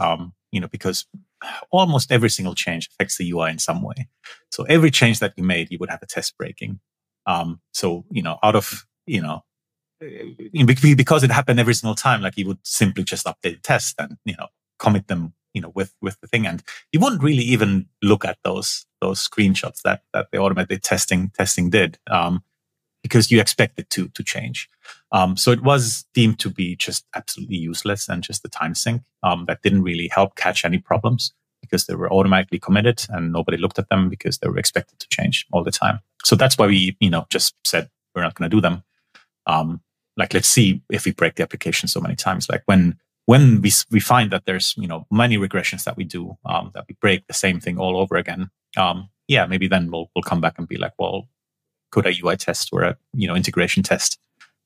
because almost every single change affects the UI in some way. So every change that you made, you would have a test breaking. Because it happened every single time, like you would simply just update the test and commit them with the thing, and you wouldn't really even look at those screenshots that the automated testing did because you expect it to change. So it was deemed to be just absolutely useless and just a time sink that didn't really help catch any problems because they were automatically committed and nobody looked at them because they were expected to change all the time. So that's why we just said we're not going to do them. Let's see if we break the application so many times. Like when we find that there's many regressions that we do that we break the same thing all over again, maybe then we'll come back and be like, well, could a UI test or a integration test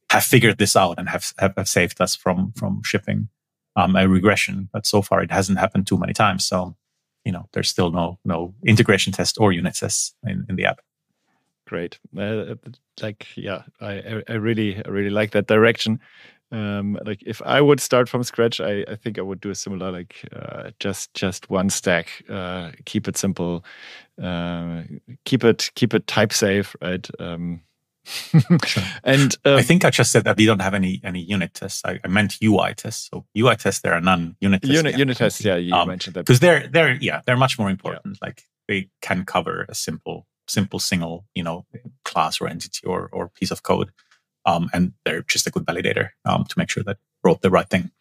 have figured this out and have saved us from shipping a regression? But so far it hasn't happened too many times, so there's still no integration test or unit tests in the app. Great. I really like that direction. If I would start from scratch, I think I would do a similar, just one stack, keep it simple, keep it type safe, right? Sure. And I think I just said that we don't have any unit tests. I meant UI tests. So UI tests, there are none. Unit tests, unit tests. Yeah, you mentioned that because they're much more important. Yeah. Like they can cover a simple single class or entity or piece of code. And they're just a good validator to make sure that wrote the right thing.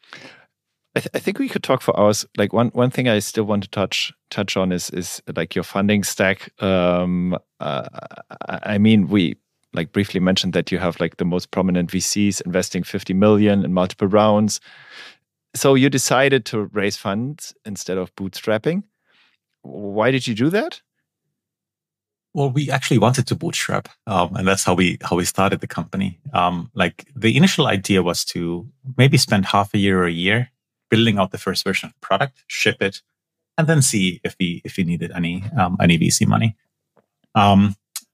I think we could talk for hours. Like one thing I still want to touch on is like your funding stack. I mean, we briefly mentioned that you have the most prominent VCs investing 50 million in multiple rounds. So you decided to raise funds instead of bootstrapping. Why did you do that? Well, we actually wanted to bootstrap, and that's how we started the company. The initial idea was to maybe spend half a year or a year building out the first version of the product, ship it, and then see if we needed any VC money.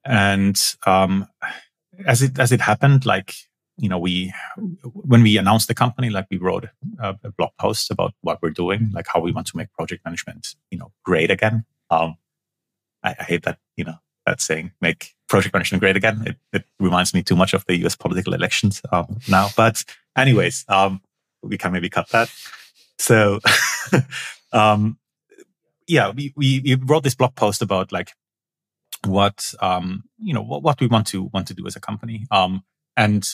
As it happened, when we announced the company, we wrote a blog post about what we're doing, how we want to make project management, great again. I hate that, that saying, make project management great again. It reminds me too much of the US political elections now. But anyways, we can maybe cut that. So, we wrote this blog post about what we want to do as a company. And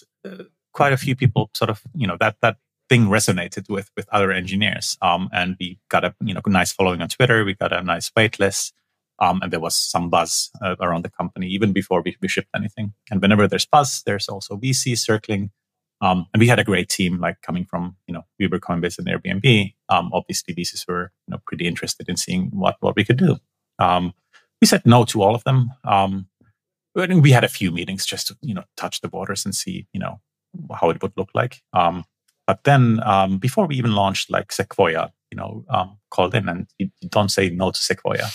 quite a few people sort of, that thing resonated with other engineers. And we got a nice following on Twitter. We got a nice wait list. And there was some buzz around the company even before we shipped anything. And whenever there's buzz, there's also VC circling. And we had a great team, coming from, Uber, Coinbase, and Airbnb. Obviously, VCs were, pretty interested in seeing what we could do. We said no to all of them. We had a few meetings just to, touch the waters and see, how it would look like. But then before we even launched, Sequoia, called in, and you don't say no to Sequoia.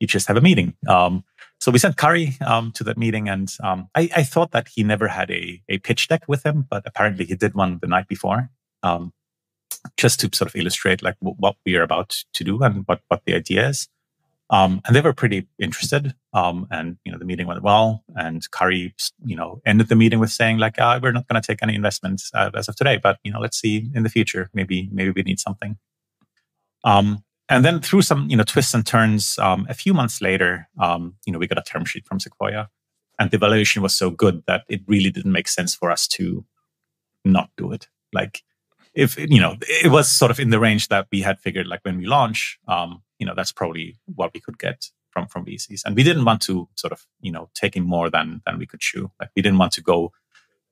You just have a meeting. So we sent Kari to that meeting, and I thought that he never had a pitch deck with him, but apparently he did one the night before. just to sort of illustrate like what we are about to do and what the idea is. And they were pretty interested. And, the meeting went well. And Kari, ended the meeting with saying like, we're not going to take any investments as of today, but, let's see in the future, maybe we need something. And then through some, twists and turns, a few months later, we got a term sheet from Sequoia, and the valuation was so good that it really didn't make sense for us to not do it. Like, if it was sort of in the range that we had figured, like when we launch, that's probably what we could get from VCs, and we didn't want to sort of take in more than we could chew. Like, we didn't want to go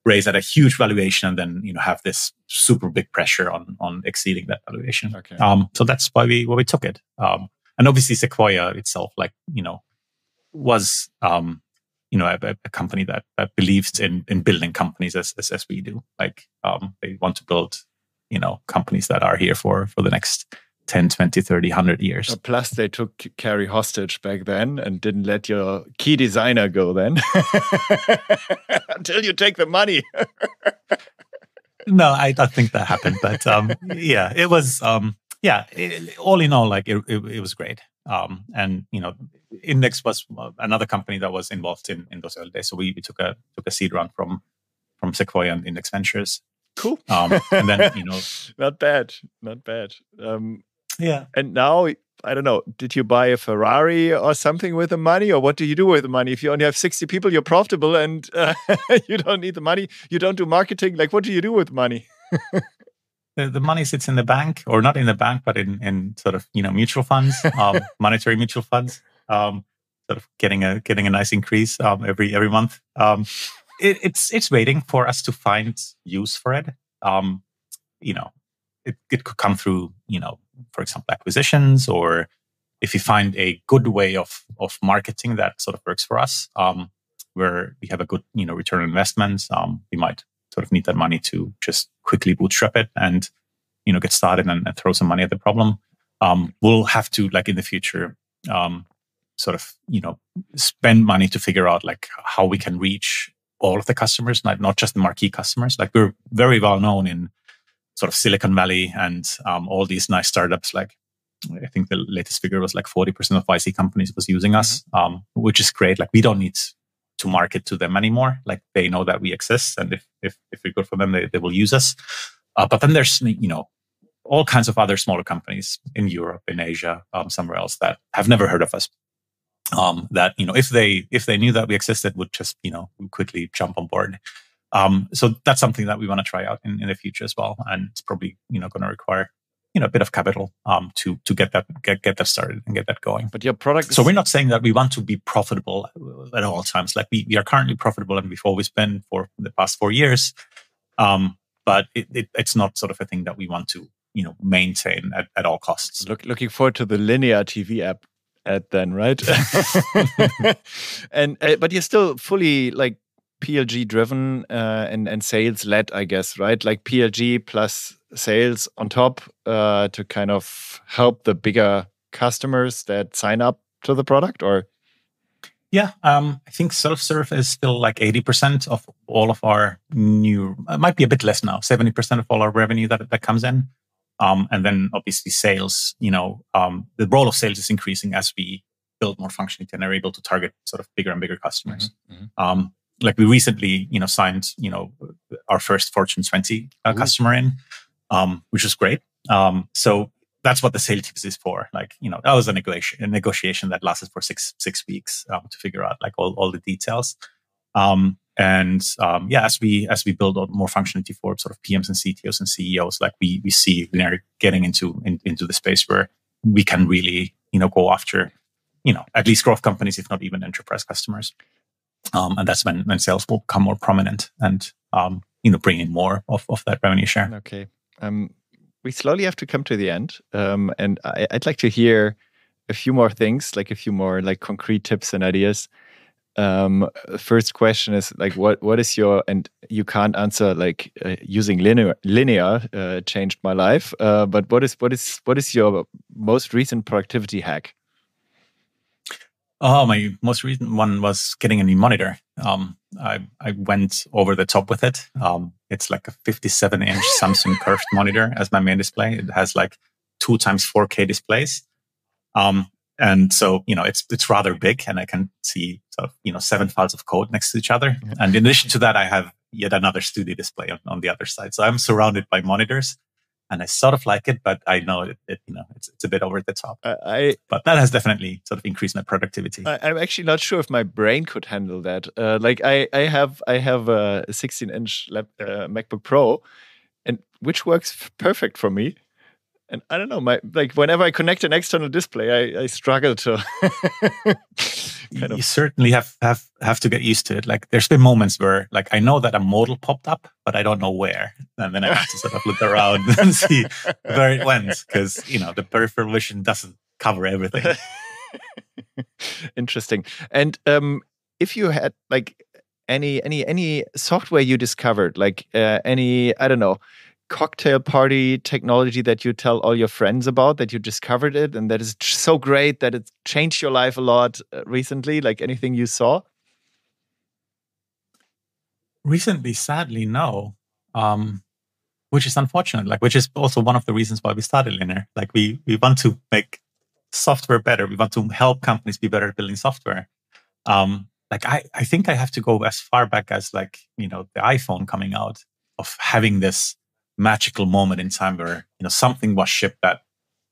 raise at a huge valuation and then have this super big pressure on exceeding that valuation. Okay. So that's why we took it. And obviously Sequoia itself, like was a company that believes in building companies as we do. Like they want to build companies that are here for the next 10, 20, 30, 100 years. Plus, they took Kari hostage back then and didn't let your key designer go then until you take the money. No, I don't think that happened. But yeah, it was, all in all, like it was great. And, Index was another company that was involved in those early days. So we took a seed round from Sequoia and Index Ventures. Cool. And then, not bad. Yeah. And now, I don't know, did you buy a Ferrari or something with the money? Or what do you do with the money? If you only have 60 people, you're profitable and you don't need the money. You don't do marketing. Like, what do you do with money? The money sits in the bank, or not in the bank, but in sort of, mutual funds, monetary mutual funds, sort of getting a nice increase every month. It's waiting for us to find use for it. It could come through, for example, acquisitions, or if you find a good way of marketing that sort of works for us, where we have a good, return on investment, we might sort of need that money to just quickly bootstrap it and, get started and throw some money at the problem. We'll have to, like in the future, sort of, spend money to figure out like how we can reach all of the customers, not just the marquee customers. Like we're very well known in sort of Silicon Valley and all these nice startups. Like I think the latest figure was like 40% of YC companies was using us, which is great. Like we don't need to market to them anymore. Like they know that we exist, and if we're good for them, they will use us. But then there's all kinds of other smaller companies in Europe, in Asia, somewhere else that have never heard of us. That if they knew that we existed, would just quickly jump on board. So that's something that we want to try out in the future as well, and it's probably going to require a bit of capital to get that started and get that going. But your product, so we're not saying that we want to be profitable at all times. Like we are currently profitable, and we've always been for the past 4 years. But it's not sort of a thing that we want to maintain at all costs. Looking forward to the Linear TV ad then, right? And but you're still fully like PLG driven and sales led, I guess, right? Like PLG plus sales on top to kind of help the bigger customers that sign up to the product, or? Yeah, I think self-serve is still like 80% of all of our new, it might be a bit less now, 70% of all our revenue that comes in. And then obviously sales, the role of sales is increasing as we build more functionality and are able to target sort of bigger and bigger customers. Like we recently, signed, our first Fortune 20 customer in, which was great. So that's what the sales team is for. Like, that was a negotiation that lasted for six weeks to figure out like all the details. As we build out more functionality for sort of PMs and CTOs and CEOs, like we see Linear getting into the space where we can really, go after, at least growth companies, if not even enterprise customers. And that's when sales will become more prominent and, bring in more of that revenue share. Okay. We slowly have to come to the end. And I'd like to hear a few more things, like a few more like concrete tips and ideas. First question is like, what is your, and you can't answer like using Linear changed my life. But what is your most recent productivity hack? Oh, my most recent one was getting a new monitor. I went over the top with it. It's like a 57-inch Samsung curved monitor as my main display. It has like 2 times 4K displays. And so, it's rather big, and I can see 7 files of code next to each other. Yeah. And in addition to that, I have yet another studio display on the other side. So I'm surrounded by monitors, and I sort of like it, but I know it's a bit over the top. But that has definitely sort of increased my productivity. I'm actually not sure if my brain could handle that. I have a 16-inch MacBook Pro, and which works perfect for me. And I don't know, whenever I connect an external display, I struggle to. You certainly have to get used to it. Like, there's been moments where, like, I know that a modal popped up, but I don't know where, and then I have to sort of look around and see where it went, because the peripheral vision doesn't cover everything. Interesting. And if you had any software you discovered, any, I don't know, cocktail party technology that you tell all your friends about, that you discovered it and that is so great that it changed your life a lot recently, like anything you saw? Recently, sadly, no. Which is unfortunate, which is also one of the reasons why we started Linear. Like, we want to make software better. We want to help companies be better at building software. I think I have to go as far back as the iPhone coming out, of having this magical moment in time where something was shipped that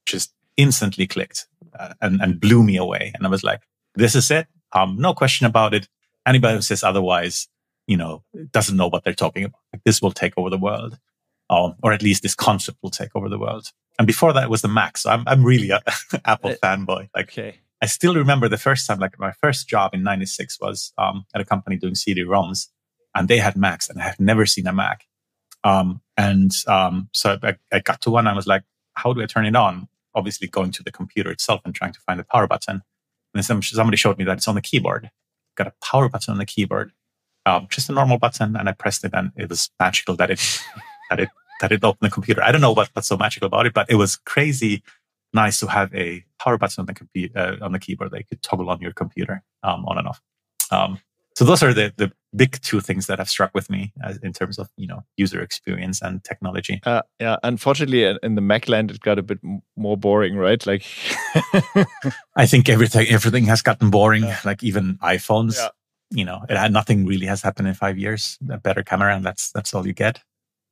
just instantly clicked and blew me away, and I was like, "This is it. No question about it. Anybody who says otherwise, doesn't know what they're talking about. Like, this will take over the world, or at least this concept will take over the world." And before that, it was the Mac. So I'm really a Apple fanboy. Okay. I still remember the first time, my first job in '96 was at a company doing CD-ROMs, and they had Macs, and I had never seen a Mac. So I got to one. I was like, how do I turn it on? Obviously going to the computer itself and trying to find the power button. And then somebody showed me that it's on the keyboard. Got a power button on the keyboard, just a normal button. And I pressed it, and it was magical that it opened the computer. I don't know what's so magical about it, but it was crazy nice to have a power button on the keyboard that you could toggle on your computer, on and off. So those are the big 2 things that have struck with me in terms of user experience and technology. Yeah, unfortunately, in the Mac land, it got a bit more boring, right? Like, I think everything has gotten boring. Like, even iPhones, nothing really has happened in 5 years. A better camera, and that's all you get.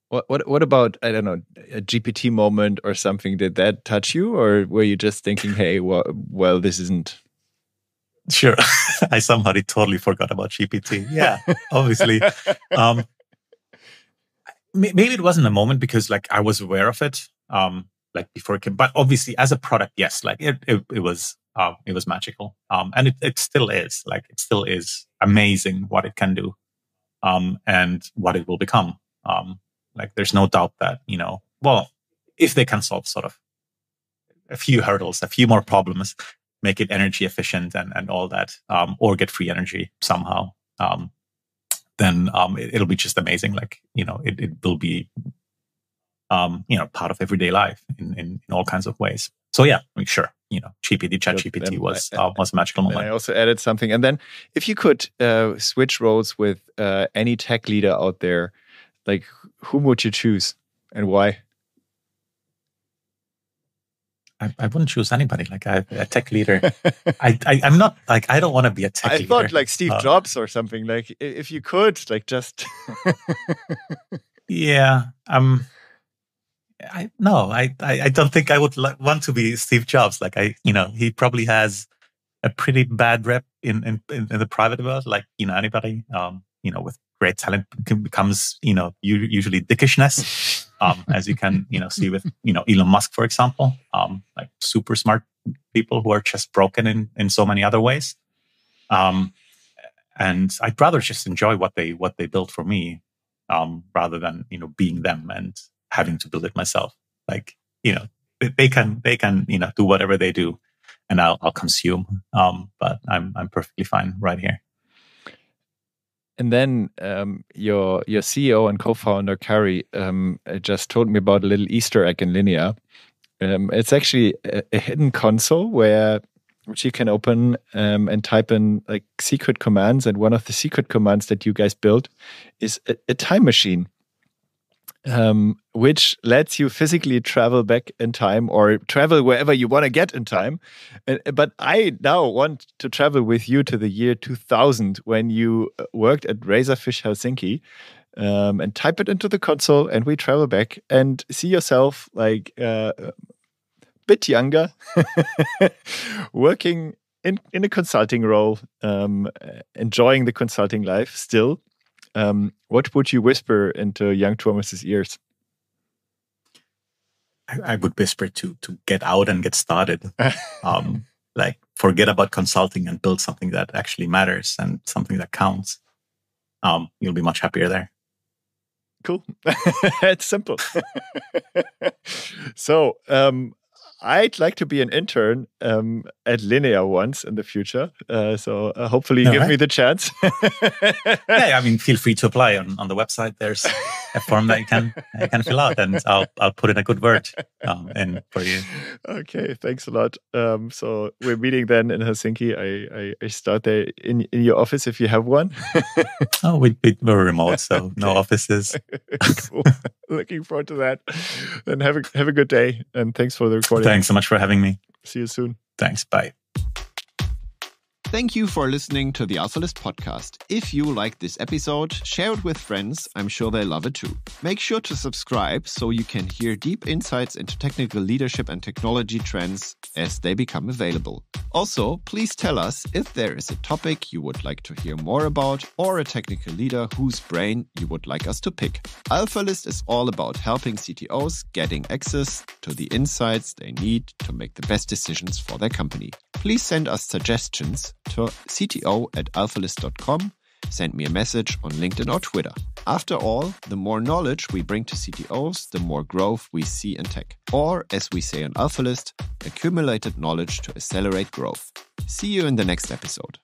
What about, I don't know, a GPT moment or something? Did that touch you, or were you just thinking, hey, well, this isn't? Sure. I somehow totally forgot about GPT. Yeah, obviously. Maybe it wasn't a moment because I was aware of it before it came. But obviously, as a product, yes, it was magical. And it still is. It still is amazing what it can do, and what it will become. There's no doubt that, if they can solve sort of a few hurdles, a few more problems, make it energy efficient and all that, or get free energy somehow, then it'll be just amazing. It will be, part of everyday life in all kinds of ways. So yeah, sure, ChatGPT was a magical moment. I also added something. And then if you could switch roles with any tech leader out there, whom would you choose and why? I wouldn't choose anybody. A tech leader. I'm not I don't want to be a tech leader. I thought Steve Jobs or something. If you could, just. Yeah. I don't think I would want to be Steve Jobs. He probably has a pretty bad rep in the private world. Anybody, with great talent becomes, usually dickishness. As you can, see with, Elon Musk, for example, super smart people who are just broken in so many other ways. And I'd rather just enjoy what they built for me, rather than, being them and having to build it myself. They can, do whatever they do, and I'll consume. But I'm perfectly fine right here. And then your CEO and co-founder, Kari, just told me about a little Easter egg in Linear. It's actually a hidden console where which you can open and type in like secret commands. And one of the secret commands that you guys built is a time machine, which lets you physically travel back in time or travel wherever you want to get in time. But I now want to travel with you to the year 2000 when you worked at Razorfish Helsinki, and type it into the console, and we travel back and see yourself like bit younger, working in a consulting role, enjoying the consulting life still. What would you whisper into young Tuomas's ears? I would whisper to get out and get started. Like forget about consulting and build something that actually matters and something that counts. You'll be much happier there. Cool. It's simple. So, I'd like to be an intern at Linear once in the future. So hopefully you give me the chance. Yeah, I mean, feel free to apply on the website. There's a form that you can fill out, and I'll put in a good word in for you. Okay, thanks a lot. So we're meeting then in Helsinki. I start there in your office if you have one. Oh, we're remote, so no offices. Cool. Looking forward to that. Then have a good day, and thanks for the recording. Thanks so much for having me. See you soon. Thanks. Bye. Thank you for listening to the AlphaList podcast. If you like this episode, share it with friends. I'm sure they love it too. Make sure to subscribe so you can hear deep insights into technical leadership and technology trends as they become available. Also, please tell us if there is a topic you would like to hear more about or a technical leader whose brain you would like us to pick. AlphaList is all about helping CTOs getting access to the insights they need to make the best decisions for their company. Please send us suggestions to cto@alphalist.com. Send me a message on LinkedIn or Twitter. After all, the more knowledge we bring to CTOs, the more growth we see in tech. Or, as we say on AlphaList, accumulated knowledge to accelerate growth. See you in the next episode.